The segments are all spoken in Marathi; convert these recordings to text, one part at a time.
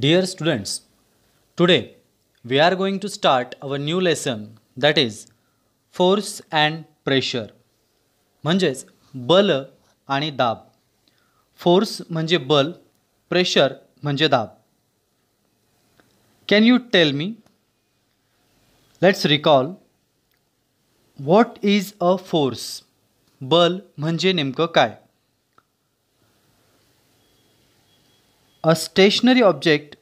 Dear students, today we are going to start our new lesson, that is force and pressure. म्हणजेच बल आणि दाब. फोर्स म्हणजे बल, प्रेशर म्हणजे दाब. Can you tell me? Let's recall. What is a force? बल म्हणजे नेमकं काय? A stationary object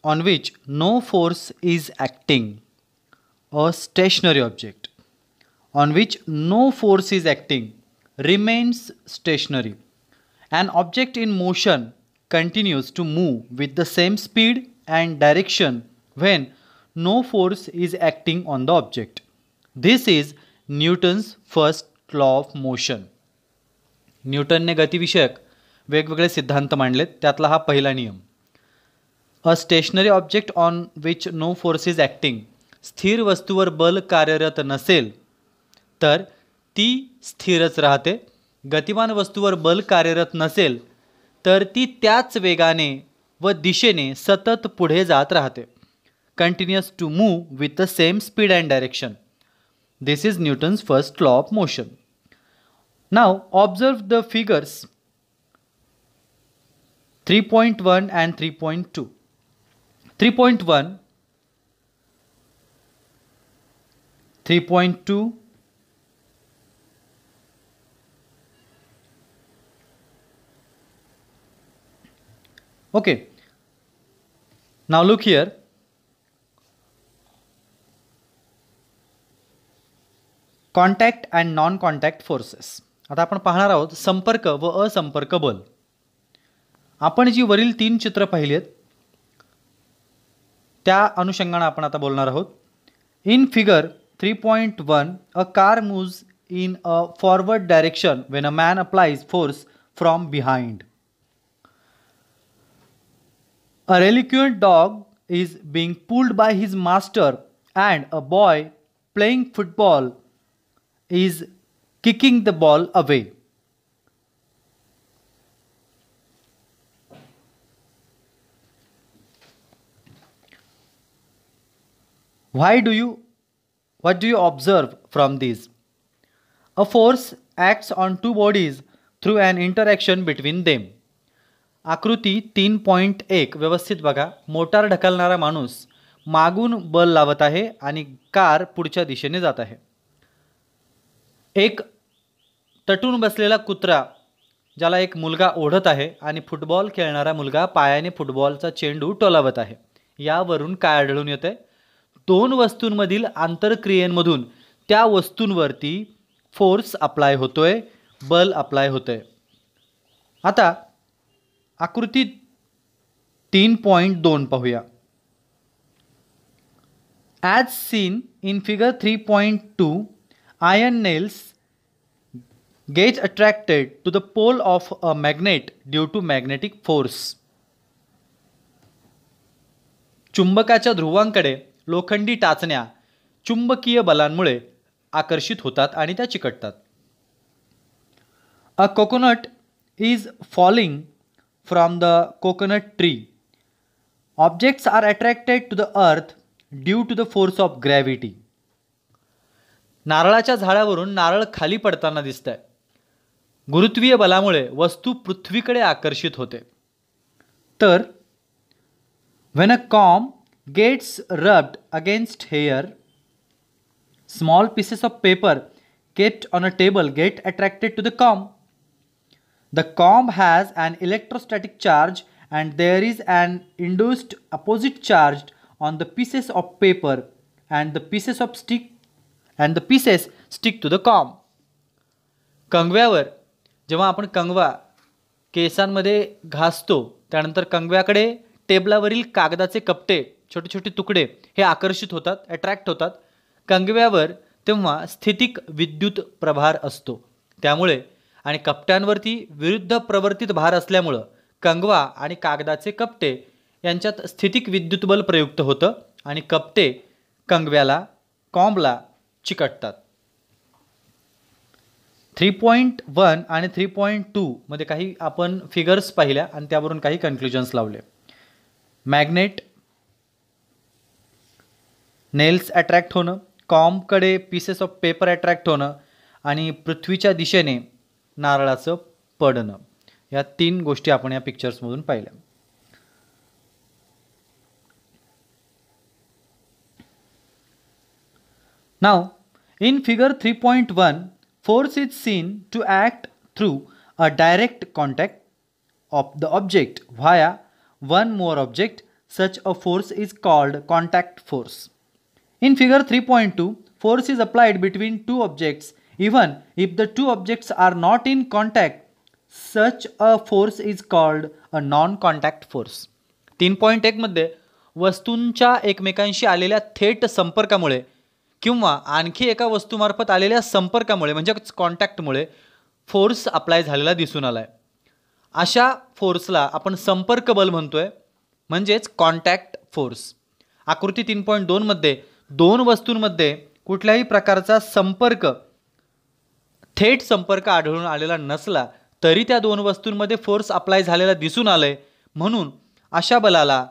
on which no force is acting. A stationary object on which no force is acting remains stationary. An object in motion continues to move with the same speed and direction when no force is acting on the object. This is Newton's first law of motion. न्यूटनने गतिविषयक वेगवेगळे सिद्धांत मांडलेत, त्यातला हा पहिला नियम. A stationary object on which no force is acting. स्थिर वस्तूवर बल कार्यरत नसेल तर ती स्थिरच राहते. गतिमान वस्तूवर बल कार्यरत नसेल तर ती त्याच वेगाने व दिशेने सतत पुढे जात राहते. Continuous to move with the same speed and direction. This is Newton's first law of motion. Now observe the figures 3.1 and 3.2. 3.1, 3.2, okay. Now look here. Contact and non-contact forces. आता आपण पाहणार आहोत संपर्क व असंपर्क बल. आपण जी वरील 3 चित्र पाहिली आहेत त्या अनुषंगाने आपण आता बोलणार आहोत. In figure 3.1 a car moves in a forward direction when a man applies force from behind. A reluctant dog is being pulled by his master and a boy playing football is kicking the ball away. What do you observe from these? A force acts on two bodies through an interaction between them. आकृती 3.1 व्यवस्थित बघा. मोटार ढकलणारा माणूस मागून बल लावत आहे आणि कार पुढच्या दिशेने जात आहे. एक तटून बसलेला कुत्रा ज्याला एक मुलगा ओढत आहे आणि फुटबॉल खेळणारा मुलगा पायाने फुटबॉलचा चेंडू टोलावत आहे. यावरून काय आढळून येते? दोन वस्तूंमधील आंतरक्रियेमधून त्या वस्तूंवरती फोर्स अप्लाय होतोय, बल अप्लाय होतोय. आता आकृती 3.2 पाहूया. As seen in figure 3.2, iron nails get attracted to the pole of a magnet due to magnetic force. चुंबकाच्या ध्रुवांकडे लोखंडी टाचण्या चुंबकीय बलांमुळे आकर्षित होतात आणि त्या चिकटतात. A coconut is falling from the coconut tree. Objects are attracted to the earth due to the force of gravity. नारळाच्या झाडावरून नारळ खाली पडताना दिसतंय. गुरुत्वीय बलामुळे वस्तू पृथ्वीकडे आकर्षित होते. तर when a comb gets rubbed against hair, small pieces of paper kept on a table get attracted to the comb. The comb has an electrostatic charge and there is an induced opposite charge on the pieces of paper and the pieces stick to the comb. कंगव्यावर जेव्हा आपण कंगवा केसांमध्ये घासतो त्यानंतर कंगव्याकडे टेबलावरील कागदाचे कपटे छोटे छोटे तुकडे हे आकर्षित होतात, अट्रॅक्ट होतात. कंगव्यावर तेव्हा स्थितिक विद्युत प्रभार असतो. त्यामुळे आणि कपट्यांवरती विरुद्ध प्रवर्तित भार असल्यामुळं कंगवा आणि कागदाचे कपटे यांच्यात स्थितिक विद्युत बल प्रयुक्त होतं आणि कपटे कंगव्याला कॉम्बला चिकटतात. 3.1 आणि 3.2 मध्ये काही आपण फिगर्स पाहिल्या आणि त्यावरून काही कन्क्लुजन्स लावले. मॅग्नेट, नेल्स अट्रॅक्ट होणं, कॉम्बकडे पीसेस ऑफ पेपर अट्रॅक्ट होणं आणि पृथ्वीच्या दिशेने नारळाचं पडणं. या 3 गोष्टी आपण या पिक्चर्समधून पाहिल्या. Now, in figure 3.1, force is seen to act through a direct contact of the object via one more object. Such a force is called contact force. In figure 3.2, force is applied between two objects even if the two objects are not in contact. Such a force is called a non-contact force. 3.1 मध्ये वस्तूंच्या एकमेकांशी आलेल्या थेट संपर्कामुळे किंवा आणखी एका वस्तूमार्फत आलेल्या संपर्कामुळे म्हणजेच कॉन्टॅक्टमुळे फोर्स अप्लाय झालेला दिसून आला आहे. अशा फोर्सला आपण संपर्क बल म्हणतोय, म्हणजेच कॉन्टॅक्ट फोर्स. आकृती 3.2 मध्ये 2 वस्तूंमध्ये कुठल्याही प्रकारचा संपर्क, थेट संपर्क आढळून आलेला नसला तरी त्या 2 वस्तूंमध्ये फोर्स अप्लाय झालेला दिसून आलाय, म्हणून अशा बलाला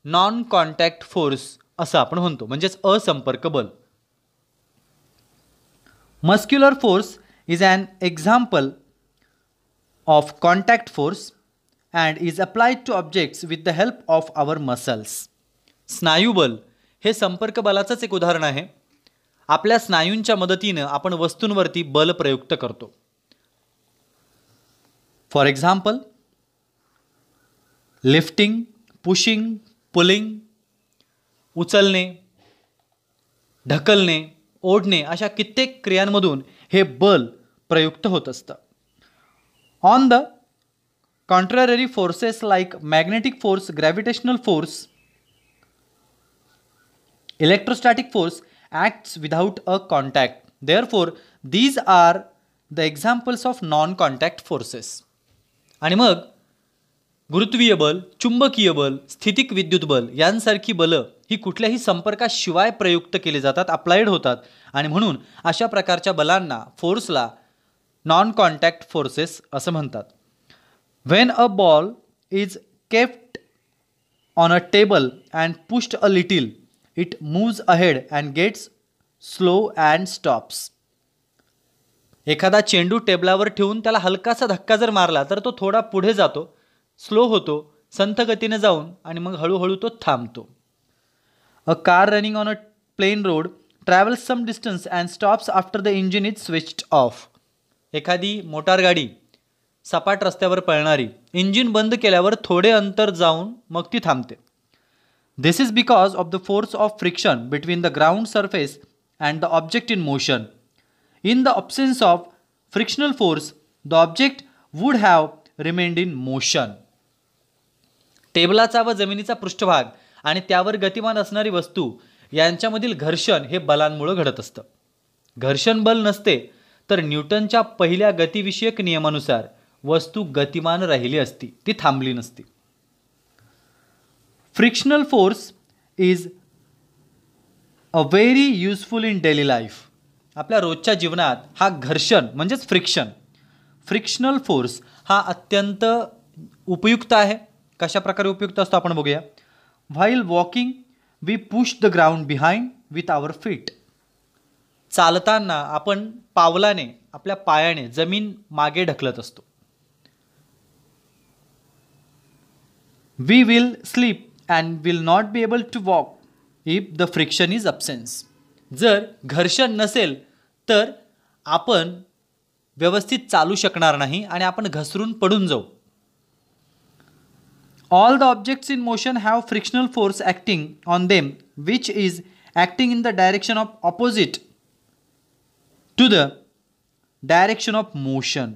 नॉन कॉन्टॅक्ट फोर्स असं आपण म्हणतो, म्हणजेच असंपर्क बल. Muscular force is an example of contact force and is applied to objects with the help of our muscles. स्नायुबल हे संपर्क बलाचंच एक उदाहरण आहे. आपल्या स्नायूंच्या मदतीने आपण वस्तूंवरती बल प्रयुक्त करतो. For example, lifting, pushing, pulling, उचलणे, ढकलणे, ओढणे अशा कित्येक क्रियांमधून हे बल प्रयुक्त होत असतं. On the contrary, forces like magnetic force, gravitational force, electrostatic force acts without a contact. Therefore these are the examples of non contact forces. आणि मग गुरुत्वीय बल, चुंबकीय बल, स्थितिक विद्युत बल यांसारखी बलं ही कुठल्याही संपर्काशिवाय प्रयुक्त केली जातात, अप्लाइड होतात, आणि म्हणून अशा प्रकारच्या बलांना, फोर्सला नॉन कॉन्टॅक्ट फोर्सेस असं म्हणतात. When a ball is kept on a table and pushed a little, it moves ahead and gets slow and stops. एखादा चेंडू टेबलावर ठेवून त्याला हलकासा धक्का जर मारला तर तो थोडा पुढे जातो, स्लो होतो, संथ गतीने जाऊन आणि मग हळूहळू तो थांबतो. A car running on a plain road travels some distance and stops after the engine is switched off. एखादी मोटार गाडी सपाट रस्त्यावर पळणारी इंजिन बंद केल्यावर थोडे अंतर जाऊन मग ती थांबते. This is because of the force of friction between the ground surface and the object in motion. In the absence of frictional force the object would have remained in motion. टेबलाचा व जमिनीचा पृष्ठभाग आणि त्यावर गतिमान असणारी वस्तू यांच्यामधील घर्षण हे बलांमुळे घडत असतं. घर्षण बल नसते तर न्यूटनच्या पहिल्या गतिविषयक नियमानुसार वस्तू गतिमान राहिली असती, ती थांबली नसती. Frictional force is a very useful in daily life. आपल्या रोजच्या जीवनात हा घर्षण म्हणजेच फ्रिक्शनल फोर्स हा अत्यंत उपयुक्त आहे. कशा प्रकारे उपयुक्त असतो आपण बघूया. While walking we push the ground behind with our feet. चालताना आपण पावलाने, आपल्या पायाने जमीन मागे ढकलत असतो. We will slip and will not be able to walk if the friction is absence. जर घर्षण नसेल तर आपण व्यवस्थित चालू शकणार नाही आणि आपण घसरून पडून जाऊ. All the objects in motion have frictional force acting on them, which is acting in the direction of opposite to the direction of motion.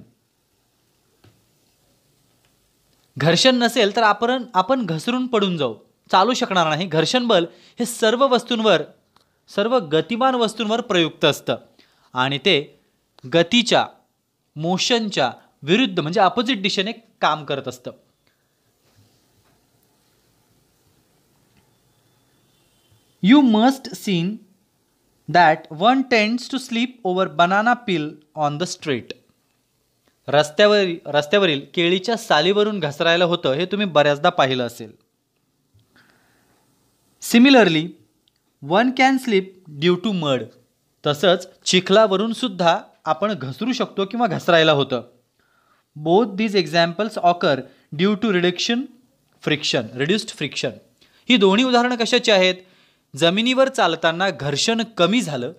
घर्षण नसेल तर आपण घसरून पडून जाऊ, चालू शकणार नाही. घर्षण बल हे सर्व वस्तूंवर, सर्व गतिमान वस्तूंवर प्रयुक्त असतं आणि ते गतीच्या, मोशनच्या विरुद्ध म्हणजे अपोजिट दिशेने काम करत असतं. You must seen that one tends to sleep over banana peel on the street. रस्त्यावरील केळीच्या सालीवरून घसरायला होतं हे तुम्ही बऱ्याचदा पाहिलं असेल. Similarly one can slip due to mud. तसंच चिखलावरून सुद्धा आपण घसरू शकतो किंवा घसरायला होतं. Both these examples occur due to reduced friction. ही दोन्ही उदाहरणं कशाची आहेत? जमिनीवर चालताना घर्षण कमी झालं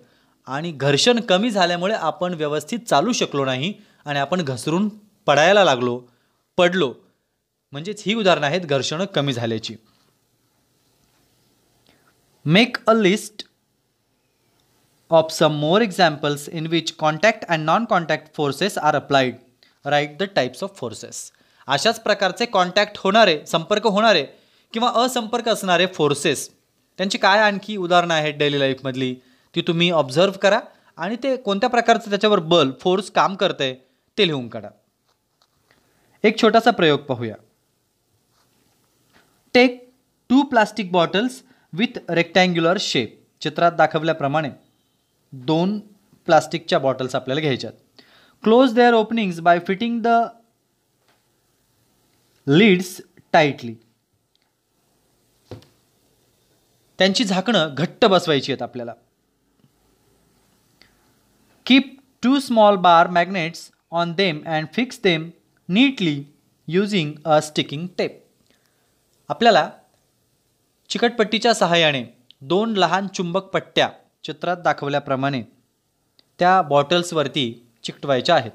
आणि घर्षण कमी झाल्यामुळे आपण व्यवस्थित चालू शकलो नाही आणि आपण घसरून पडलो. म्हणजेच ही उदाहरणं आहेत घर्षण कमी झाल्याची. Make a list of some more examples in which contact and non-contact forces are applied. Write the types of forces. अशाच प्रकारचे कॉन्टॅक्ट होणारे, संपर्क होणारे किंवा असंपर्क असणारे फोर्सेस, त्यांची काय आणखी उदाहरणं आहेत डेली लाईफमधली ती तुम्ही ऑब्झर्व करा आणि ते कोणत्या प्रकारचं त्याच्यावर बल फोर्स काम करतंय ते लिहून काढा. एक छोटासा प्रयोग पाहूया. Take 2 plastic bottles with rectangular shape. चित्रात दाखवल्याप्रमाणे 2 प्लास्टिकच्या बॉटल्स आपल्याला घ्यायच्यात. Close their openings by fitting the lids tightly. त्यांची झाकणं घट्ट बसवायची आहेत आपल्याला. Keep 2 small bar magnets on them and fix them neatly using a sticking tape. आपल्याला चिकटपट्टीच्या सहाय्याने 2 लहान चुंबक पट्ट्या चित्रात दाखवल्याप्रमाणे त्या बॉटल्सवरती चिकटवायच्या आहेत.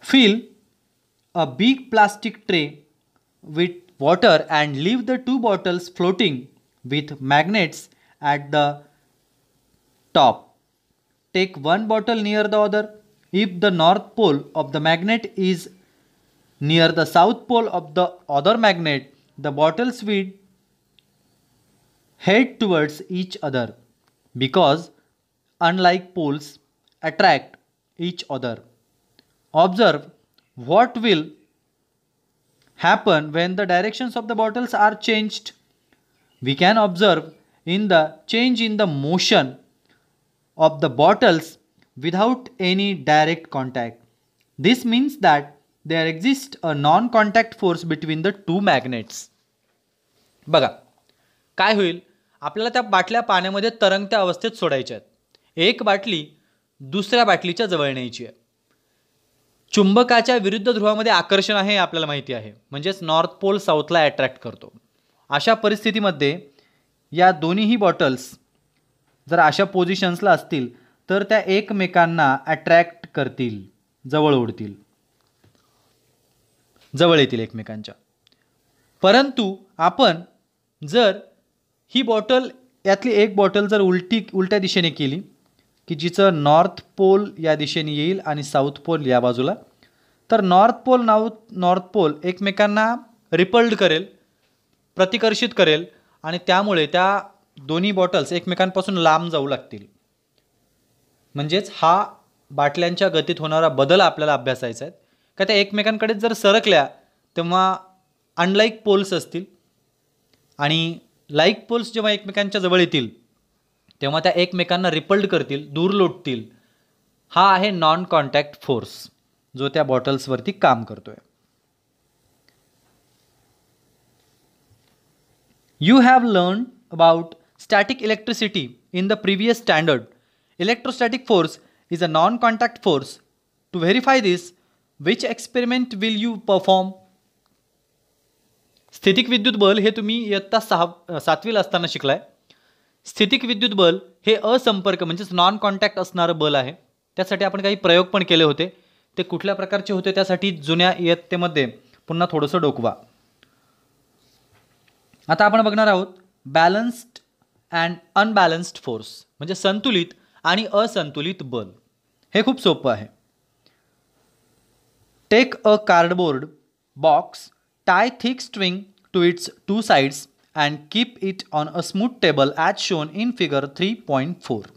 Fill a big plastic tray with water and leave the 2 bottles floating with magnets at the top. Take 1 bottle near the other. If the north pole of the magnet is near the south pole of the other magnet, the bottles will head towards each other because unlike poles attract each other. Observe what will happen when the directions of the bottles are changed. We can observe in the change in the motion of the bottles without any direct contact. This means that there exists a non-contact force between the 2 magnets. बघा काय होईल, आपल्याला त्या बाटल्या पाण्यामध्ये तरंगत्या अवस्थेत सोडायच्या आहेत. एक बाटली दुसऱ्या बाटलीच्या जवळ न्यायची आहे. चुंबकाच्या विरुद्ध ध्रुवामध्ये आकर्षण आहे आपल्याला माहिती आहे, म्हणजेच नॉर्थ पोल साऊथला अट्रॅक्ट करतो. अशा परिस्थितीमध्ये या दोन्हीही बॉटल्स जर अशा पोझिशन्सला असतील तर त्या एकमेकांना अट्रॅक्ट करतील, जवळ येतील एकमेकांच्या. परंतु आपण जर ही बॉटल यातली एक बॉटल जर उलट्या दिशेने केली की जिचं नॉर्थ पोल या दिशेने येईल आणि साऊथ पोल या बाजूला, तर नॉर्थ पोल एकमेकांना रिपल्ड करेल, प्रतिकर्षित करेल आणि त्यामुळे त्या दोन्ही बॉटल्स एकमेकांपासून लांब जाऊ लागतील. म्हणजेच हा बाटल्यांच्या गतीत होणारा बदल आपल्याला अभ्यासायचा आहे. का त्या एकमेकांकडे जर सरकल्या तेव्हा अनलाईक पोल्स असतील आणि लाईक पोल्स जेव्हा एकमेकांच्या जवळ येतील तेव्हा त्या एकमेकांना रिपल्ड करतील, दूर लोटतील. हा आहे नॉन कॉन्टॅक्ट फोर्स जो त्या बॉटल्सवरती काम करतोय. You have learn about static electricity in the previous standard. Electrostatic force is a non contact force. To verify this, which experiment will you perform? स्थितिक विद्युत बल हे तुम्ही इयत्ता 7वीला असताना शिकलाय. स्थितिक विद्युत बल हे असंपर्क म्हणजेच नॉन कॉन्टॅक्ट असणारं बल आहे. त्यासाठी आपण काही प्रयोग पण केले होते. ते कुठल्या प्रकारचे होते त्यासाठी जुन्या इयत्तेमध्ये पुन्हा थोडंसं डोकवा. आता आपण बघणार आहोत बॅलन्स्ड अँड अनबॅलन्स्ड फोर्स, म्हणजे संतुलित आणि असंतुलित बल. हे खूप सोपं आहे. Take a cardboard box, tie thick string to its 2 sides and keep it on a smooth table as shown in figure 3.4.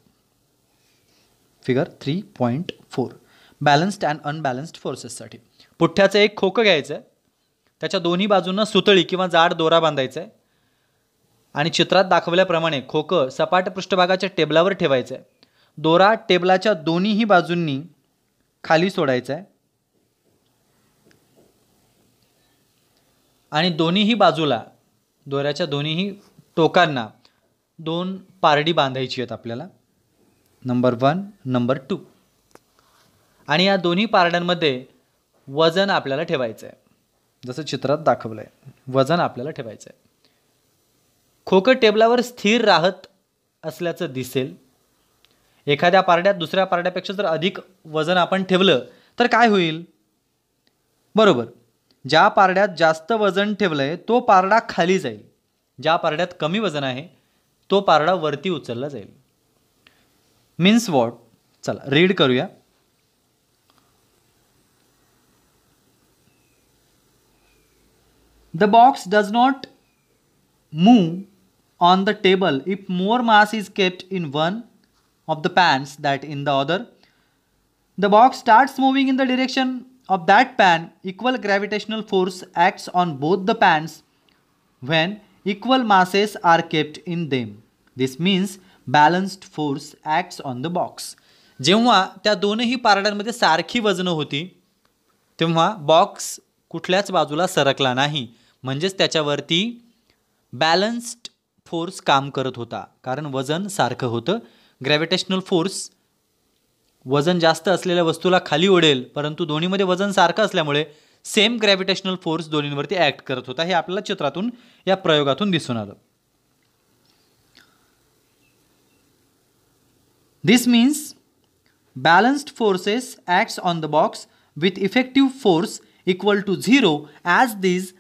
Figure 3.4. Balanced and unbalanced forces साठी पुठ्ठ्याचं एक खोकं घ्यायचं आहे, त्याच्या दोन्ही बाजूंना सुतळी किंवा जाड दोरा बांधायचा आहे आणि चित्रात दाखवल्याप्रमाणे खोकं सपाट पृष्ठभागाच्या टेबलावर ठेवायचं आहे. दोरा टेबलाच्या दोन्हीही बाजूंनी खाली सोडायचा आहे आणि दोन्हीही बाजूला दोऱ्याच्या दोन्हीही टोकांना 2 पारडी बांधायची आहेत आपल्याला, नंबर 1, नंबर 2. आणि या दोन्ही पारड्यांमध्ये वजन आपल्याला ठेवायचं आहे, जसं चित्रात दाखवलं आहे. वजन आपल्याला ठेवायचं आहे. खोकं टेबलावर स्थिर राहत असल्याचं दिसेल. एखाद्या पारड्यात दुसऱ्या पारड्यापेक्षा जर अधिक वजन आपण ठेवलं तर काय होईल? बरोबर, ज्या पारड्यात जास्त वजन ठेवलंय तो पारडा खाली जाईल, ज्या पारड्यात कमी वजन आहे तो पारडा वरती उचलला जाईल. Means what? चला रीड करूया. The box does not move on the table if more mass is kept in one of the pans than in the other. The box starts moving in the direction of that pan. Equal gravitational force acts on both the pans when equal masses are kept in them. This means balanced force acts on the box. जेव्हा त्या दोनही पारड्यांमध्ये सारखी वजनं होती तेव्हा बॉक्स कुठल्याच बाजूला सरकला नाही, म्हणजेच त्याच्यावरती बॅलन्स्ड फोर्स काम करत होता, कारण वजन सारखं होतं. ग्रॅव्हिटेशनल फोर्स वजन जास्त असलेल्या वस्तूला खाली ओढेल, परंतु दोन्हीमध्ये वजन सारखं असल्यामुळे सेम ग्रॅव्हिटेशनल फोर्स दोन्हीवरती ॲक्ट करत होता. हे आपल्याला चित्रातून या प्रयोगातून दिसून आलं. दिस means balanced forces acts on the box with effective force equal to 0 as these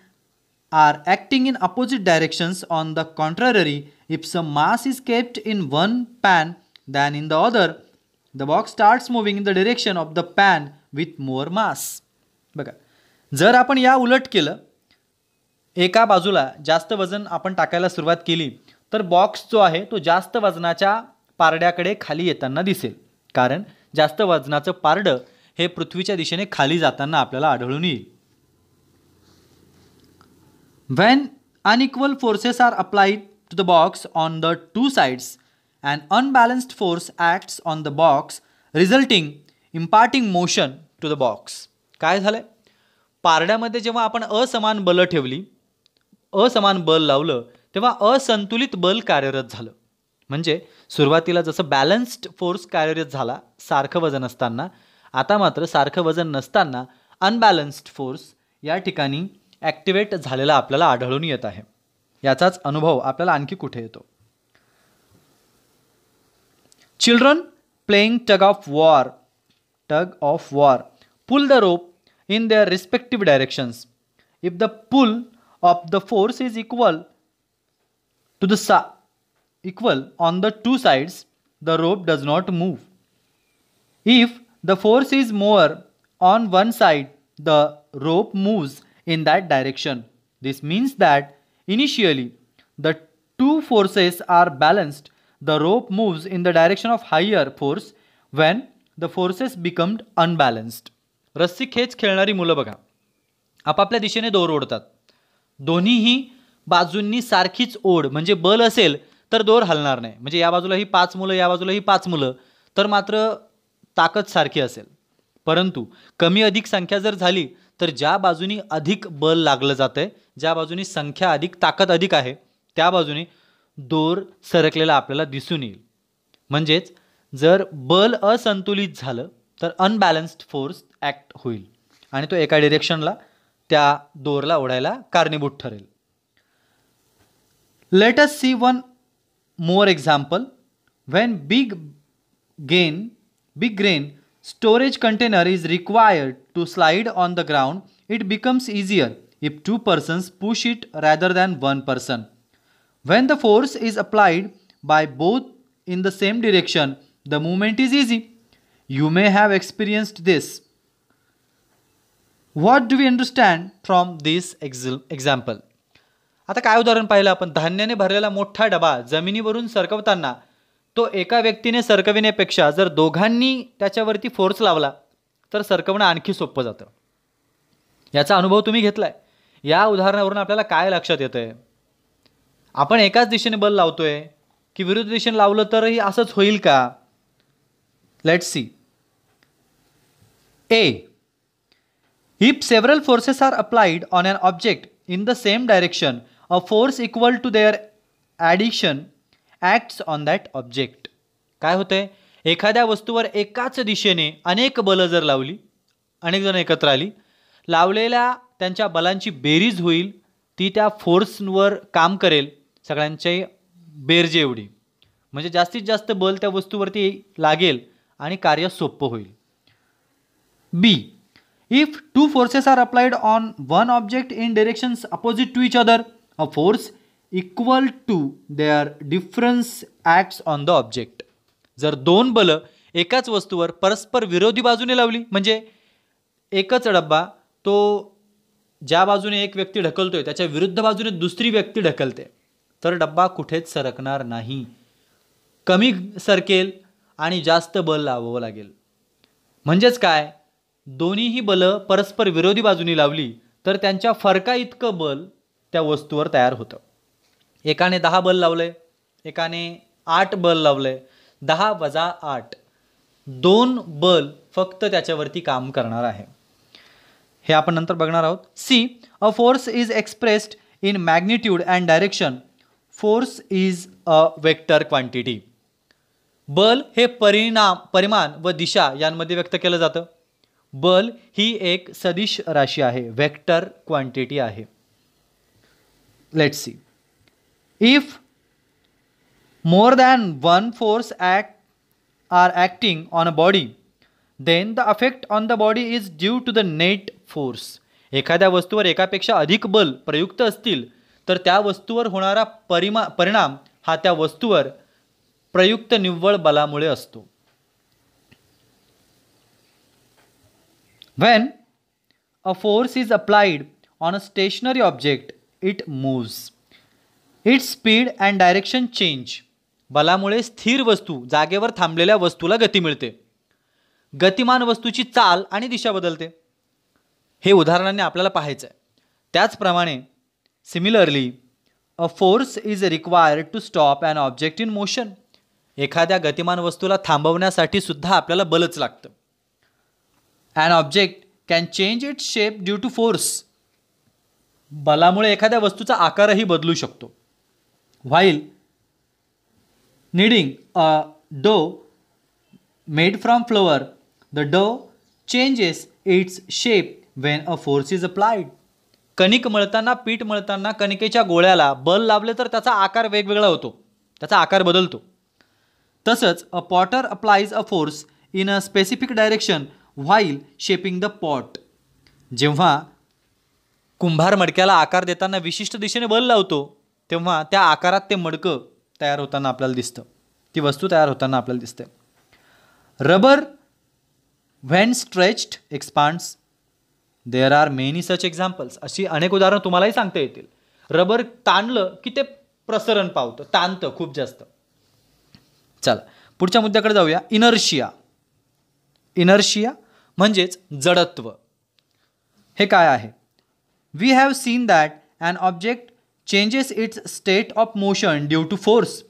are acting in opposite directions. On the contrary, if some mass is kept in one pan than in the other, the box starts moving in the direction of the pan with more mass. बघा, जर आपण या उलट केलं, एका बाजूला जास्त वजन आपण टाकायला सुरुवात केली तर बॉक्स जो आहे तो जास्त वजनाच्या पारड्याकडे खाली येताना दिसेल, कारण जास्त वजनाचं पारडं हे पृथ्वीच्या दिशेने खाली जाताना आपल्याला आढळून येईल. When unequal forces are applied to the box on the two sides, an unbalanced force acts on the box, imparting motion to the box. काय झालंय? पारड्यामध्ये जेव्हा आपण असमान बल ठेवली, असमान बल लावलं, तेव्हा असंतुलित बल कार्यरत झालं. म्हणजे सुरुवातीला जसं बॅलन्स्ड फोर्स कार्यरत झाला सारखं वजन असताना, आता मात्र सारखं वजन नसताना अनबॅलन्स्ड फोर्स या ठिकाणी ॲक्टिवेट झालेला आपल्याला आढळून येत आहे. याचाच अनुभव आपल्याला आणखी कुठे येतो? Children playing tug of war pull the rope in their respective directions. If the pull of the force is equal on the two sides, the rope does not move. If the force is more on one side, the rope moves in that direction. This means that initially the two forces are balanced. The rope moves in the direction of higher force when the forces become unbalanced. रस्सी खेच खेळणारी मुलं बघा, आपापल्या दिशेने दोर ओढतात. दोन्हीही बाजूंनी सारखीच ओढ म्हणजे बल असेल तर दोर हलणार नाही. म्हणजे या बाजूला ही 5 मुलं, या बाजूला ही 5 मुलं, तर मात्र ताकद सारखी असेल. परंतु कमी अधिक संख्या जर झाली तर ज्या बाजूनी अधिक बल लागलं जातंय, ज्या बाजूनी संख्या अधिक, ताकद अधिक आहे, त्या बाजूने दोर सरकलेला आपल्याला दिसून येईल. म्हणजेच जर बल असंतुलित झालं तर अनबॅलन्स्ड फोर्स ॲक्ट होईल आणि तो एका डिरेक्शनला त्या दोरला ओढायला कारणीभूत ठरेल. Let us see one more example. When big grain storage container is required to slide on the ground, it becomes easier if 2 persons push it rather than 1 person. When the force is applied by both in the same direction, the movement is easy. You may have experienced this. What do we understand from this example? आता काय उदाहरण पाहिलं आपण? धान्याने भरलेला मोठा डबा जमिनीवरून सरकवताना तो एका व्यक्तीने सरकविण्यापेक्षा जर दोघांनी त्याच्यावरती फोर्स लावला तर सरकवणं आणखी सोपं जातं. याचा अनुभव तुम्ही घेतलाय. या उदाहरणावरून आपल्याला काय लक्षात येतंय? आपण एकाच दिशेने बल लावतोय की विरुद्ध दिशेने लावलं तरही असंच होईल का? Let's see. A. If several forces are applied on an object in the same direction, a force equal to their addition acts on that object. काय होतंय? एखाद्या वस्तूवर एकाच दिशेने अनेक बलं जर लावली, अनेक जण एकत्र आली, लावलेल्या त्यांच्या बलांची बेरीज होईल, ती त्या फोर्सवर काम करेल सगळ्यांची बेरजे एवढी. म्हणजे जास्तीत जास्त बल त्या वस्तूवरती लागेल आणि कार्य सोपं होईल. बी, if two forces are applied on one object in directions opposite to each other, a force equal to their difference acts on the object. जर दोन बल एकाच वस्तूवर परस्पर विरोधी बाजूने लावली, म्हणजे एकच डब्बा तो ज्या बाजूने एक व्यक्ती ढकलतोय त्याच्या विरुद्ध बाजूने दुसरी व्यक्ती ढकलते, तर डब्बा कुठेच सरकणार नाही, कमी सरकेल आणि जास्त बल लावावं लागेल. म्हणजेच काय, दोन्हीही बलं परस्पर विरोधी बाजूनी लावली तर त्यांच्या फरका इतकं बल त्या वस्तूवर तयार होतं. एकाने 10 बल लावले, एकाने 8 बल लावले, 10 वजा 8, 2 बल फक्त त्याच्यावरती काम करणार आहे. हे आपण नंतर बघणार आहोत. See, a force is expressed in magnitude and direction. Force is a vector quantity. बल हे परिमाण व दिशा यांमध्ये व्यक्त केलं जातं. बल ही एक सदिश राशी आहे, वेक्टर क्वांटिटी आहे. Let's see. If more than one force are acting on a body, then the effect on the body is due to the net force. एखाद्या वस्तूवर एकापेक्षा अधिक बल प्रयुक्त असतील तर त्या वस्तूवर होणारा परिणाम हा त्या वस्तूवर प्रयुक्त निव्वळ बलामुळे असतो. When a force is applied on a stationary object, it moves. Its speed and direction change. बलामुळे स्थिर वस्तू, जागेवर थांबलेल्या वस्तूला गती मिळते. गतिमान वस्तूची चाल आणि दिशा बदलते. हे उदाहरणाने आपल्याला पाहायचं आहे. त्याचप्रमाणे similarly a force is required to stop an object in motion. एखाद्या गतिमान वस्तूला थांबवण्यासाठी सुद्धा आपल्याला बलच लागतं. An object can change its shape due to force. बलामुळे एखाद्या वस्तूचा आकारही बदलू शकतो. While kneading a dough made from flour, the dough changes its shape when a force is applied. कणिक मळताना, पीठ मळताना कणिकेच्या गोळ्याला बल लावले तर त्याचा आकार वेगवेगळा होतो, त्याचा आकार बदलतो. तसंच a potter applies a force in a specific direction while shaping the pot. जेव्हा कुंभार मडक्याला आकार देताना विशिष्ट दिशेने बल लावतो तेव्हा त्या आकारात ते मडकं तयार होताना आपल्याला दिसतं, ती वस्तू तयार होताना आपल्याला दिसते. Rubber when stretched expands. There are many such examples. अशी अनेक उदाहरणं तुम्हालाही सांगता येतील. रबर ताणलं की ते प्रसरण पावतं, ताणतं खूप जास्त. चला पुढच्या मुद्द्याकडे जाऊया. इनर्शिया. इनर्शिया म्हणजेच जडत्व. हे काय आहे? We have seen that an object changes its state of motion due to force.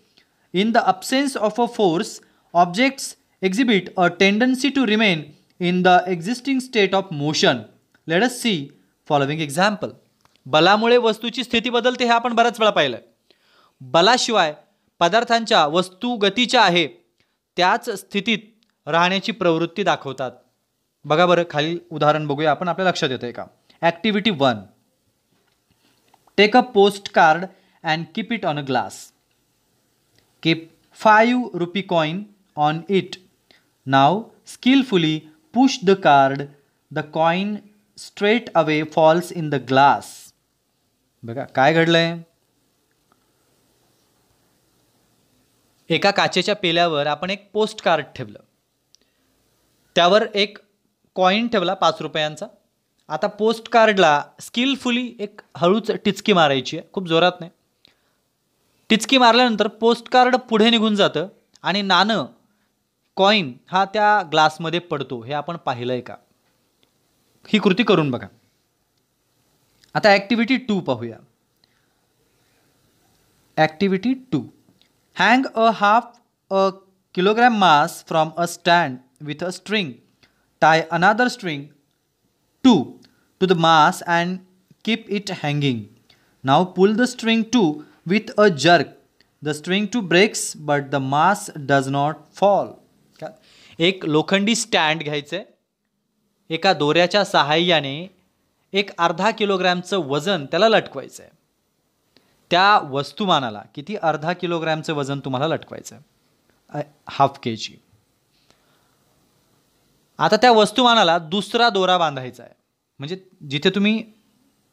In the absence of a force, objects exhibit a tendency to remain in the existing state of motion. Let us see following example. बलामुळे वस्तूची स्थिती बदलते हे आपण बऱ्याच वेळा पाहिलं. बलाशिवाय पदार्थांच्या वस्तू गतीच्या आहे त्याच स्थितीत राहण्याची प्रवृत्ती दाखवतात. बघा बरं, खाली उदाहरण बघूया आपण, आपल्या लक्षात येतंय का? Activity 1. Take a post card and keep it on a glass. Keep 5 rupee coin on it. Now skilfully push the card. The coin straight away falls in the glass. बघा काय घडलंय. एका काचेच्या पेल्यावर आपण एक पोस्ट कार्ड ठेवलं, त्यावर एक कॉईन ठेवला 5 रुपयांचा. आता पोस्ट कार्डला स्किलफुली एक हळूच टिचकी मारायची आहे, खूप जोरात नाही. टिचकी मारल्यानंतर पोस्ट कार्ड पुढे निघून जातं आणि नाणं, कॉईन हा त्या ग्लासमध्ये पडतो. हे आपण पाहिलंय का? ही कृती करून बघा. आता ॲक्टिव्हिटी 2 पाहूया. Activity 2. Hang a half a kilogram mass from a stand with a string. Tie another string to to the mass and keep it hanging. Now pull the string 2 with a jerk. The string 2 breaks but the mass does not fall. एक लोखंडी स्टँड घ्यायचं आहे, एका दोऱ्याच्या सहाय्याने एक अर्धा किलोग्रॅमचं वजन त्याला लटकवायचं आहे. त्या वस्तुमानाला किती, अर्धा किलोग्रॅमचं वजन तुम्हाला लटकवायचं आहे, 1/2 kg. आता त्या वस्तुमानाला दुसरा दोरा बांधायचा आहे. म्हणजे जिथे तुम्ही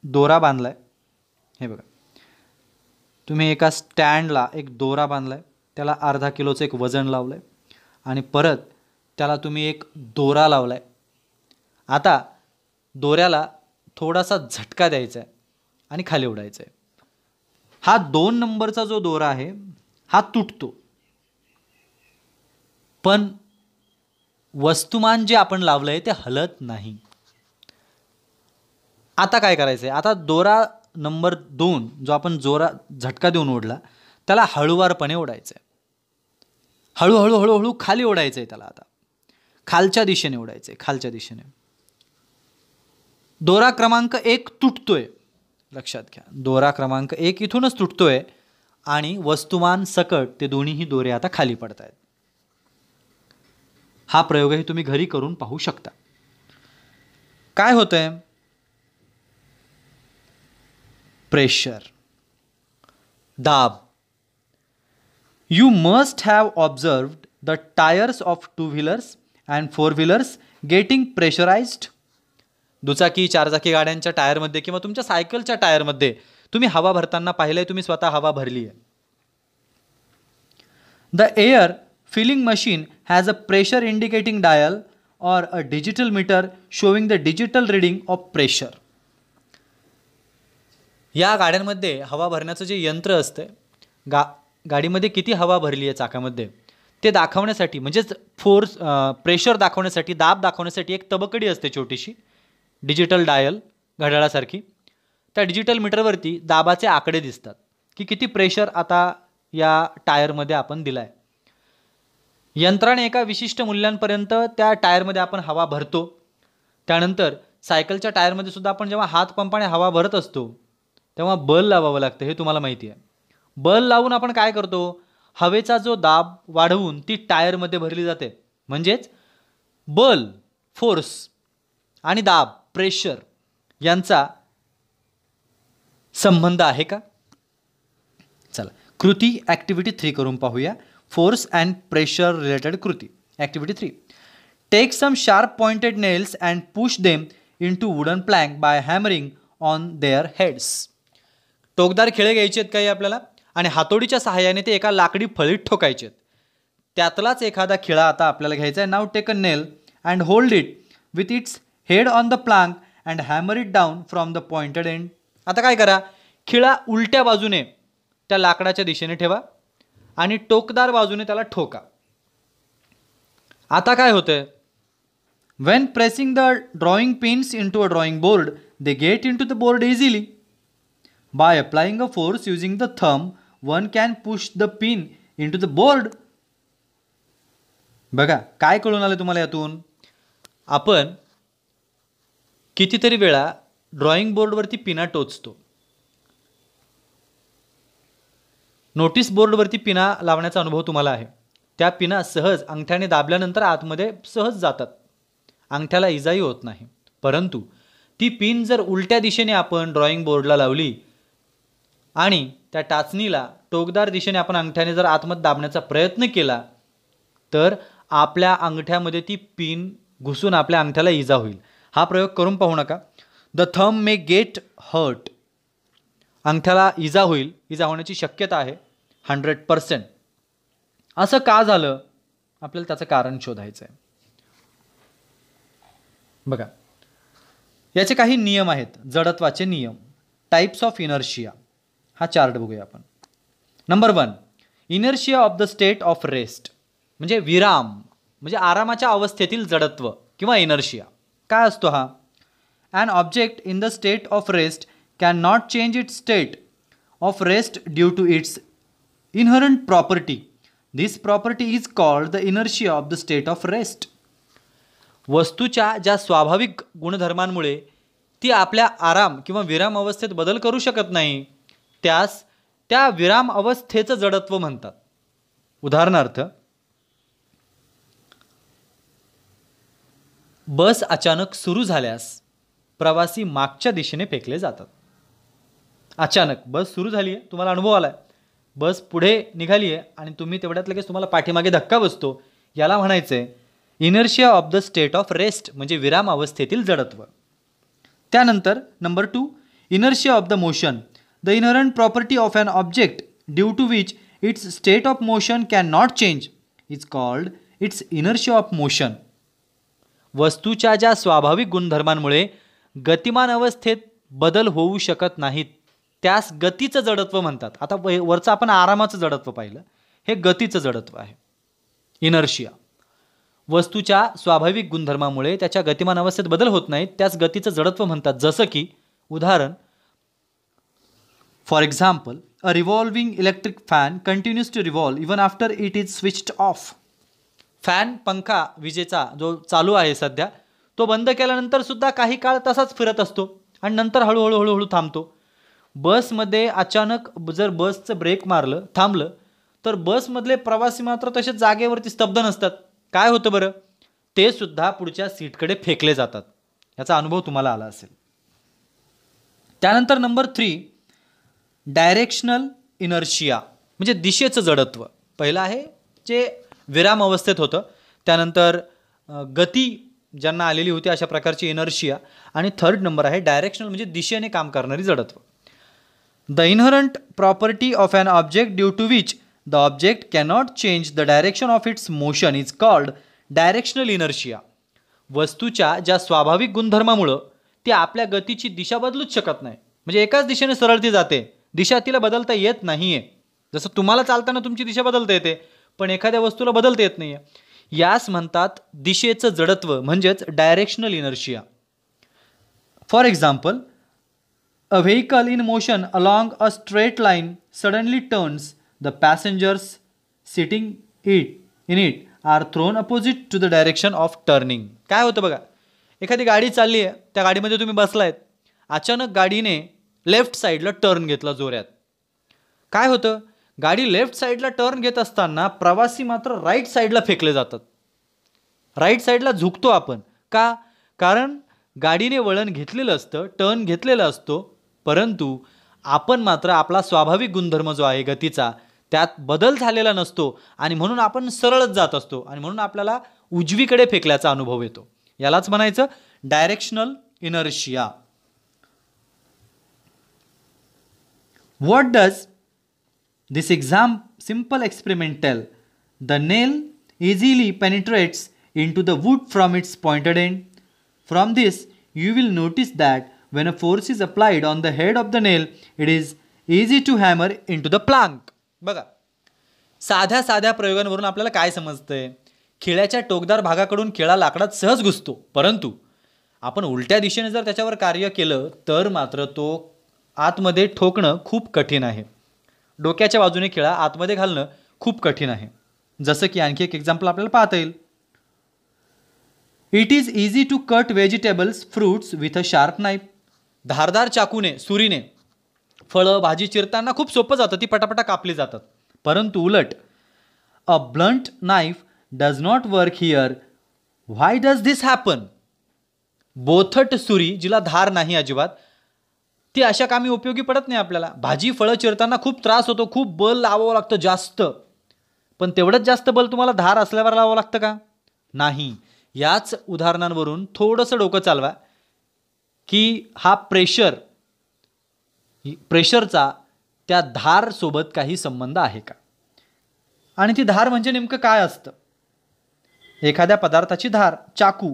दोरा बांधलाय, हे बघा, तुम्ही एका स्टँडला एक दोरा बांधलाय, त्याला अर्धा किलोचं एक वजन लावलंय आणि परत त्याला तुम्ही एक दोरा लावलाय. आता दोऱ्याला थोडासा झटका द्यायचा आहे आणि खाली उडायचं आहे. हा 2 नंबरचा जो दोरा आहे हा तुटतो, पण वस्तुमान जे आपण लावलंय ते हलत नाही. आता काय करायचं आहे, आता दोरा नंबर 2 जो आपण झटका देऊन ओढला त्याला हळूवारपणे ओढायचं आहे. हळूहळू हळूहळू खाली ओढायचं आहे त्याला. आता खालच्या दिशेने ओढायचं आहे, खालच्या दिशेने. दोरा क्रमांक 1 तुटतोय, लक्षात घ्या. दोरा क्रमांक 1 इथूनच तुटतोय आणि वस्तुमान सकट ते दोन्हीही दोरे आता खाली पडत आहेत. हा प्रयोगही तुम्ही घरी करून पाहू शकता. काय होतंय, प्रेशर, दाब. You must have observed the tyres of 2 wheelers and 4 wheelers getting pressurised. दुचाकी, चारचाकी गाड्यांच्या टायरमध्ये किंवा तुमच्या सायकलच्या टायरमध्ये तुम्ही हवा भरताना पाहिलंय, तुम्ही स्वतः हवा भरली आहे. The air filling machine has a pressure indicating dial or a digital meter showing the digital reading of pressure. या गाड्यांमध्ये हवा भरण्याचं जे यंत्र असतं, गाडीमध्ये किती हवा भरली आहे चाकामध्ये ते दाखवण्यासाठी, म्हणजेच फोर्स, प्रेशर दाखवण्यासाठी, दाब दाखवण्यासाठी एक तबकडी असते छोटीशी, डिजिटल डायल घड्याळासारखी. त्या डिजिटल मीटरवरती दाबाचे आकडे दिसतात की किती प्रेशर आता या टायरमध्ये आपण दिला आहे. यंत्राने एका विशिष्ट मूल्यांपर्यंत त्या टायरमध्ये आपण हवा भरतो. त्यानंतर सायकलच्या टायरमध्ये सुद्धा आपण जेव्हा हात पंपाने हवा भरत असतो तेव्हा बल लावावं लागतं, हे तुम्हाला माहिती आहे. बल लावून आपण काय करतो, हवेचा जो दाब वाढवून ती टायरमध्ये भरली जाते. म्हणजेच बल, फोर्स आणि दाब, प्रेशर यांचा संबंध आहे का? चला कृती ॲक्टिव्हिटी 3 करून पाहूया. Force and pressure related कृती. Activity 3. Take some sharp pointed nails and push them into wooden plank by hammering on their heads. टोकदार खिळे घ्यायचे आहेत काही आपल्याला आणि हातोडीच्या सहाय्याने ते एका लाकडी फळीत ठोकायचे आहेत. त्यातलाच एखादा खिळा आता आपल्याला घ्यायचा आहे. नाव take a nail and hold it with its head on the plank and hammer it down from the pointed end. आता काय करा, खिळा उलट्या बाजूने त्या लाकडाच्या दिशेने ठेवा आणि टोकदार बाजूने त्याला ठोका. आता काय होतंय, when pressing the drawing pins into a drawing board they get into the board easily. By applying a force using the thumb one can push the pin into the board. बघा काय कळून आलं तुम्हाला यातून, आपण कितीतरी वेळा ड्रॉइंग बोर्डवरती पिना टोचतो. नोटीस बोर्डवरती पिना लावण्याचा अनुभव तुम्हाला आहे. त्या पिना सहज अंगठ्याने दाबल्यानंतर आतमध्ये सहज जातात, अंगठ्याला इजाही होत नाही. परंतु ती पिन जर उलट्या दिशेने आपण ड्रॉइंग बोर्डला लावली आणि त्या टाचणीला टोकदार दिशेने आपण अंगठ्याने जर आतमध्ये दाबण्याचा प्रयत्न केला तर आपल्या अंगठ्यामध्ये ती पिन घुसून आपल्या अंगठ्याला इजा होईल. हा प्रयोग करून पाहू नका. The thumb may get hurt. अंगठ्याला इजा होईल, इजा होण्याची शक्यता आहे 100%. असं का झालं, आपल्याला त्याचं कारण शोधायचं आहे. बघा याचे काही नियम आहेत, जडत्वाचे नियम. टाइप्स ऑफ इनर्शिया हा चार्ट बघूया आपण. Number 1, inertia of the state of rest, म्हणजे विराम, म्हणजे आरामाच्या अवस्थेतील जडत्व किंवा इनर्शिया. काय असतो हा? An object in the state of rest cannot change its state of rest due to its inherent property. This property is called the inertia of the state of rest. वस्तूच्या ज्या स्वाभाविक गुणधर्मांमुळे ती आपल्या आराम किंवा विराम अवस्थेत बदल करू शकत नाही, त्यास त्या विराम अवस्थेचं जडत्व म्हणतात. उदाहरणार्थ, बस अचानक सुरू झाल्यास प्रवासी मागच्या दिशेने फेकले जातात. अचानक बस सुरू झाली आहे, तुम्हाला अनुभव आला आहे, बस पुढे निघाली आहे आणि तुम्ही तेवढ्यात लगेच तुम्हाला पाठीमागे धक्का बसतो, याला म्हणायचं आहे inertia of the state of rest, म्हणजे विराम अवस्थेतील जडत्व. त्यानंतर number 2, inertia of the motion. The inherent property of an object due to which its state of motion can not change is called its inertia of motion. वस्तूच्या ज्या स्वाभाविक गुणधर्मांमुळे गतिमान अवस्थेत बदल होऊ शकत नाहीत, त्यास गतीचं जडत्व म्हणतात. आता वरचं आपण आरामाचं जडत्व पाहिलं, हे गतीचं जडत्व आहे. इनर्शिया वस्तूच्या स्वाभाविक गुणधर्मामुळे त्याच्या गतिमान अवस्थेत बदल होत नाहीत, त्यास गतीचं जडत्व म्हणतात. जसं की उदाहरण, for example, a revolving electric fan continues to revolve even after it is switched off. Fan, पंखा विजेचा जो चालू आहे सध्या, तो बंद केल्यानंतर सुद्धा काही काळ तसाच फिरत असतो आणि नंतर हळूहळू हळूहळू थांबतो. बसमध्ये अचानक जर बसचं ब्रेक मारलं, थांबलं, तर बसमधले प्रवासी मात्र तसेच जागेवरती स्तब्ध नसतात. काय होतं बरं? ते सुद्धा पुढच्या सीटकडे फेकले जातात. याचा अनुभव तुम्हाला आला असेल. त्यानंतर नंबर 3, डायरेक्शनल इनर्शिया, म्हणजे दिशेचं जडत्व. पहिलं आहे जे विराम अवस्थेत होतं, त्यानंतर गती ज्यांना आलेली होती अशा प्रकारची इनर्शिया, आणि थर्ड नंबर आहे डायरेक्शनल, म्हणजे दिशेने काम करणारी जडत्व. The inherent property of an object due to which the object cannot change the direction of its motion is called directional inertia. वस्तूच्या ज्या स्वाभाविक गुणधर्मामुळं ती आपल्या गतीची दिशा बदलूच शकत नाही, म्हणजे एकाच दिशेने सरळ ती जाते, दिशा तिला बदलता येत नाही आहे. जसं तुम्हाला चालताना तुमची दिशा बदलता येते, पण एखाद्या वस्तूला बदलता येत नाही आहे. यास म्हणतात दिशेचं जडत्व, म्हणजेच directional inertia. For example, a vehicle in motion along a straight line suddenly turns. The passengers sitting in it are thrown opposite to the direction of turning. काय होतं बघा, एखादी गाडी चालली आहे, त्या गाडीमध्ये तुम्ही बसलायत, अचानक गाडीने लेफ्ट साईडला टर्न घेतला जोरात. काय होतं, गाडी लेफ्ट साईडला टर्न घेत असताना प्रवासी मात्र राईट साईडला फेकले जातात. राईट साईडला झुकतो आपण. का? कारण गाडीने वळण घेतलेलं असतं, टर्न घेतलेला असतो, परंतु आपण मात्र आपला स्वाभाविक गुणधर्म जो आहे गतीचा, त्यात बदल झालेला नसतो आणि म्हणून आपण सरळच जात असतो आणि म्हणून आपल्याला उजवीकडे फेकल्याचा अनुभव येतो. यालाच म्हणायचं directional inertia. What does this simple experiment tell? The nail easily penetrates into the wood from its pointed end. From this, you will notice that when a force is applied on the head of the nail, it is easy to hammer into the plank. बघा, साध्या साध्या प्रयोगांवरून आपल्याला काय समजतंय? खिळ्याच्या टोकदार भागाकडून खिळा लाकडात सहज घुसतो, परंतु आपण उलट्या दिशेने जर त्याच्यावर कार्य केलं तर मात्र तो आतमध्ये ठोकणं खूप कठीण आहे. डोक्याच्या बाजूने खिळा आतमध्ये घालणं खूप कठीण आहे. जसं की आणखी एक एक्झाम्पल आपल्याला पाहता येईल. It is easy to cut vegetables fruits with a sharp knife. धारदार चाकूने, सुरीने फळं भाजी चिरताना खूप सोपं जातं, ती पटापटा कापली जातात. परंतु उलट a blunt knife does not work here. Why does this happen? बोथट सुरी, जिला धार नाही अजिबात, ती अशा कामी उपयोगी पडत नाही आपल्याला. भाजी फळं चिरताना खूप त्रास होतो, खूप बल लावावं लागतं जास्त, पण तेवढंच जास्त बल तुम्हाला धार असल्यावर लावावं लागतं का? नाही. याच उदाहरणांवरून थोडंसं डोकं चालवा की हा प्रेशरचा त्या धारसोबत काही संबंध आहे का? आणि ती धार म्हणजे नेमकं काय असतं? एखाद्या पदार्थाची धार, चाकू,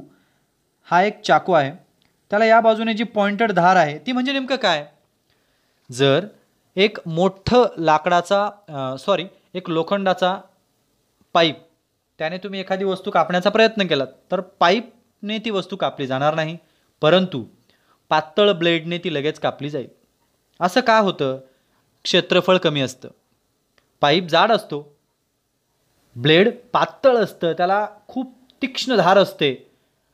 हा एक चाकू आहे, त्याला या बाजूने जी पॉइंटेड धार आहे ती म्हणजे नेमकं काय? जर एक एक लोखंडाचा पाईप, त्याने तुम्ही एखादी वस्तू कापण्याचा प्रयत्न केलात तर पाईपने ती वस्तू कापली जाणार नाही, परंतु पातळ ब्लेडने ती लगेच कापली जाईल. असं का होतं? क्षेत्रफळ कमी असतं, पाईप जाड असतो, ब्लेड पातळ असतं, त्याला खूप तीक्ष्ण धार असते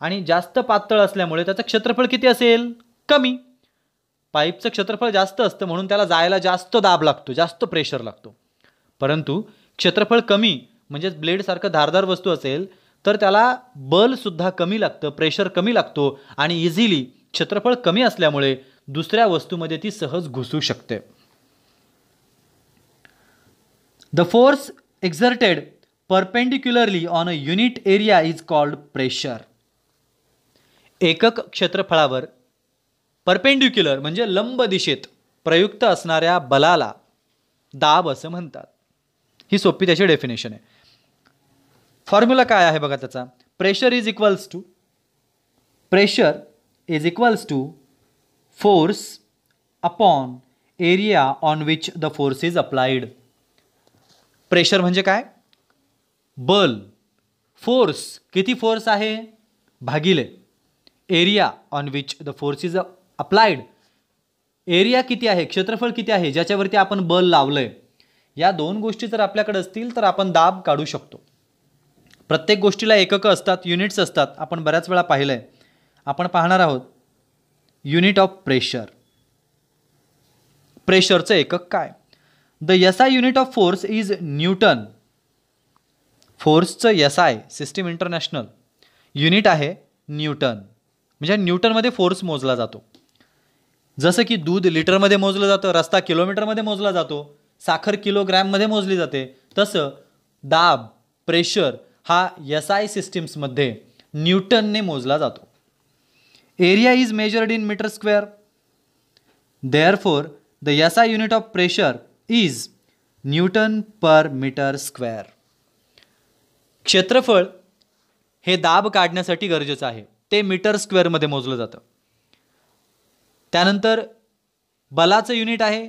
आणि जास्त पातळ असल्यामुळे त्याचं क्षेत्रफळ किती असेल? कमी. पाईपचं क्षेत्रफळ जास्त असतं म्हणून त्याला जायला जास्त दाब लागतो, जास्त प्रेशर लागतो. परंतु क्षेत्रफळ कमी म्हणजेच ब्लेडसारखं धारदार वस्तू असेल तर त्याला बलसुद्धा कमी लागतं, प्रेशर कमी लागतो आणि इझिली क्षेत्रफळ कमी असल्यामुळे दुसऱ्या वस्तूमध्ये ती सहज घुसू शकते. The force exerted perpendicularly on a unit area is called pressure. एकक क्षेत्रफळावर परपेंडिक्युलर म्हणजे लंब दिशेत प्रयुक्त असणाऱ्या बलाला दाब असं म्हणतात. ही सोपी त्याची डेफिनेशन आहे. फॉर्म्युला काय आहे बघा त्याचा. Pressure is equals to force upon area on which the force is applied. Pressure म्हणजे काय, बल. फोर्स किती फोर्स आहे भागिले area on which the force is applied. Area किती आहे, क्षेत्रफळ किती आहे ज्याच्यावरती आपण बल लावलंय. या दोन गोष्टी जर आपल्याकडे असतील तर आपण दाब काढू शकतो. प्रत्येक गोष्टीला एककं असतात, युनिट्स असतात. आपण बऱ्याच वेळा पाहिलंय. आपण पाहणार आहोत युनिट ऑफ प्रेशर. प्रेशरचं एकक काय. The SI unit of force is newton. फोर्सचं SI सिस्टीम इंटरनॅशनल युनिट आहे न्यूटन. म्हणजे न्यूटनमध्ये फोर्स मोजला जातो. जसं की दूध लिटरमध्ये मोजलं जातं, रस्ता किलोमीटरमध्ये मोजला जातो, साखर किलोग्रॅममध्ये मोजली जाते, तसं दाब प्रेशर हा SI सिस्टीम्समध्ये न्यूटनने मोजला जातो. Area is measured in metre square. Therefore the SI unit of pressure is newton per metre square. क्षेत्रफळ हे दाब काढण्यासाठी गरजेचं आहे, ते मीटर स्क्वेअरमध्ये मोजलं जातं. त्यानंतर बलाचं युनिट आहे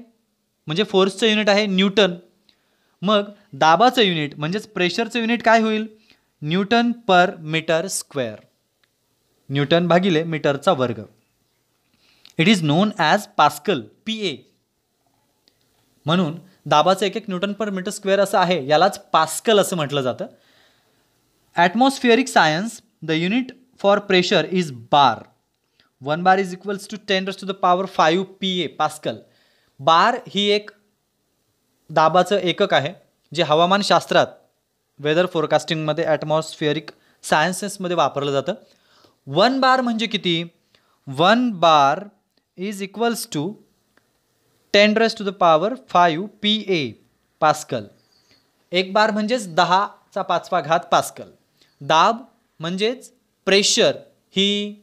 म्हणजे फोर्सचं युनिट आहे न्यूटन. मग दाबाचं युनिट म्हणजेच प्रेशरचं युनिट काय होईल, Newton per metre square. Newton भागिले मीटरचा वर्ग. It is non as pascal, PA. म्हणून दाबाचं एकक न्यूटन पर मीटर स्क्वेअर असं आहे, यालाच पास्कल असं म्हटलं जातं. Atmospheric science the unit for pressure is bar. 1 bar is equals to 10⁵ PA pascal. Bar ही एक दाबाचं एकक आहे जे हवामानशास्त्रात वेदर फोरकास्टिंगमध्ये ॲटमॉस्फिअरिक सायन्सेसमध्ये वापरलं जातं. 1 बार म्हणजे किती, 1 bar is equals to 10⁵ PA pascal. एक बार म्हणजेच 10⁵ पास्कल. दाब म्हणजेच प्रेशर ही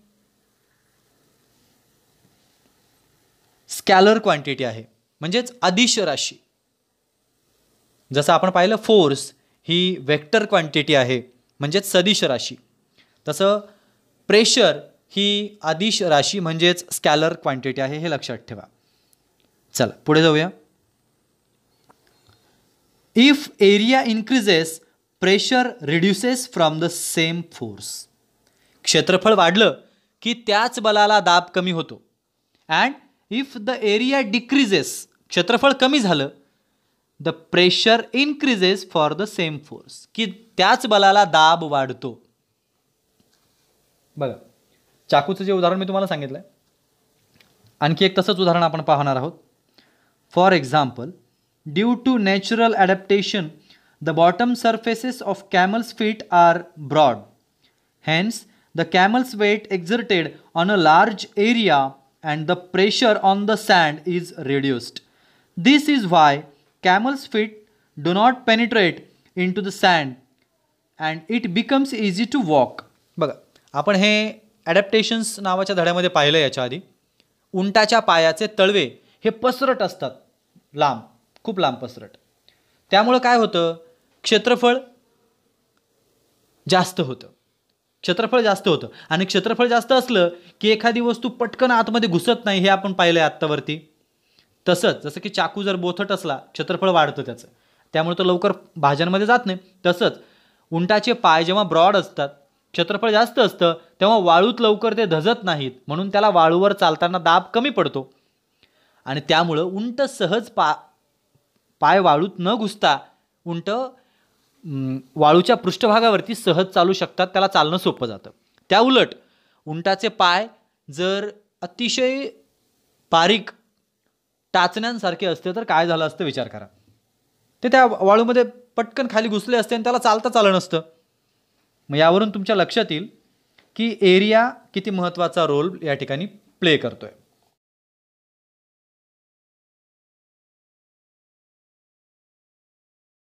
स्कॅलर क्वांटिटी आहे म्हणजेच अदिश राशी. जसं आपण पाहिलं फोर्स ही वेक्टर क्वांटिटी आहे म्हणजेच सदिश राशी, तसं प्रेशर ही अदिश राशी म्हणजेच स्कॅलर क्वांटिटी आहे, हे लक्षात ठेवा. चला पुढे जाऊया. If area increases pressure reduces from the same force. क्षेत्रफळ वाढलं की त्याच बलाला दाब कमी होतो. And if the area decreases, क्षेत्रफळ कमी झालं, the pressure increases for the same force, की त्याच बलाला दाब वाढतो. बघा चाकूचं जे उदाहरण मी तुम्हाला सांगितलं आहे, आणखी एक तसंच उदाहरण आपण पाहणार आहोत. For example, due to natural adaptation the bottom surfaces of camels feet are broad. Hence the camels weight exerted on a large area and the pressure on the sand is reduced. This is why camel's feet do not penetrate into the sand and it becomes easy to walk. बघा आपण हे ॲडॅप्टेशन्स नावाच्या धड्यामध्ये पाहिलं याच्या आधी. उंटाच्या पायाचे तळवे हे पसरट असतात, लांब, खूप लांब पसरट. त्यामुळं काय होतं, क्षेत्रफळ जास्त होतं. आणि क्षेत्रफळ जास्त असलं की एखादी वस्तू पटकन आतमध्ये घुसत नाही, हे आपण पाहिलं आहे आत्तावरती. तसंच जसं की चाकू जर बोथट असला क्षेत्रफळ वाढतं त्याचं, त्यामुळे तो लवकर भाज्यांमध्ये जात नाही. तसंच उंटाचे पाय जेव्हा ब्रॉड असतात, क्षेत्रफळ जास्त असतं, तेव्हा वाळूत लवकर ते धजत नाहीत, म्हणून त्याला वाळूवर चालताना दाब कमी पडतो आणि त्यामुळं उंट सहज पाय वाळूत न घुसता उंट वाळूच्या पृष्ठभागावरती सहज चालू शकतात, त्याला चालणं सोपं जातं. त्या उलट उंटाचे पाय जर अतिशय बारीक टाचण्यांसारखे असते तर काय झालं असतं विचार करा. ते त्या वाळूमध्ये पटकन खाली घुसले असते आणि त्याला चालता आलं नसतं. मग यावरून तुमच्या लक्षात येईल की एरिया किती महत्त्वाचा रोल या ठिकाणी प्ले करतोय.